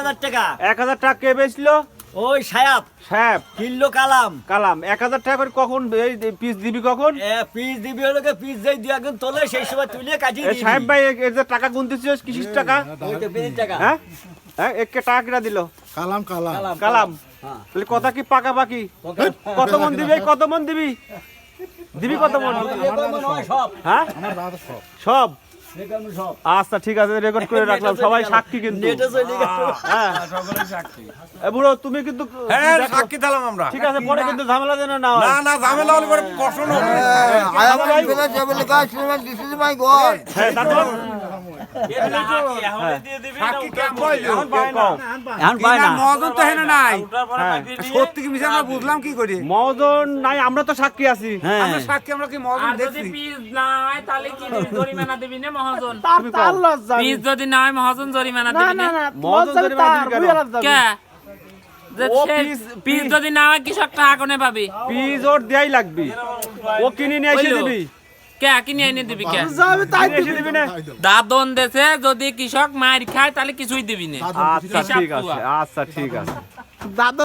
1000 টাকা। 1000 টাকা কে বেচলো? ওই সায়াব সাহেব কিনলো কালাম। কালাম 1000 টাকা করে কখন এই পিস দিবি কখন? পিস দিবি হলো পিস যেই দুই একজন তোলে সেই সময় তুলে কাটিয়ে দিবি। সাহেব ভাই এর যে টাকা গুনতেছিস কিসির টাকা? ওই তো পিসের টাকা। হ্যাঁ হ্যাঁ একে টাকা কিনা দিল কালাম কালাম কালাম। হ্যাঁ। তাহলে কথা কি পাকা বাকি? কত মন দিবি? কত মন দিবি? দিবি কত মন? সব হ্যাঁ আমার দাদা সব সব। রেকর্ড সব। আচ্ছা ঠিক আছে রেকর্ড করে রাখলাম, সবাই সাক্ষী কিন্তু। নেটে চলে গেল। হ্যাঁ সকলে সাক্ষী। এ বুড়ো তুমি কিন্তু হ্যাঁ দেখো। সাক্ষী দিলাম আমরা। ঠিক আছে পরে কিন্তু ঝামেলা যেন না হয়। না না ঝামেলা হলে পরে কষ্ট হবে। হ্যাঁ তারপর সাক্ষী কেমন বললো? এখন পায় না। এখন পায় না। মহাজন তো হেনে নাই। হ্যাঁ। সত্যি কি মিছে আমরা বুঝলাম কি করে? মহাজন নাই, আমরা তো সাক্ষী আছি। হ্যাঁ আমরা সাক্ষী আমরা কি মহাজন আর যদি দেখছি? পিস না হয় তাহলে কি জরিমানা দিবি না মহাজন? তুমি কও। পিস যদি না হয় মহাজন জরিমানা দিবি না? মহাজন জরিমানা দিবি কেন? কে? যে ও সে পিস যদি না হয় কৃষক টাকা কোনে পাবি? পিস ওর দেয়াই লাগবে, ও কিনে নিয়ে এসে হইলো। দিবি। কে কিনে এনে দিবি কে? কিনে এসে দিবি না। দাদন দেশে যদি কৃষক মার খায় তাহলে কিছুই দিবি না। আচ্ছা ঠিক আছে, আচ্ছা ঠিক আছে।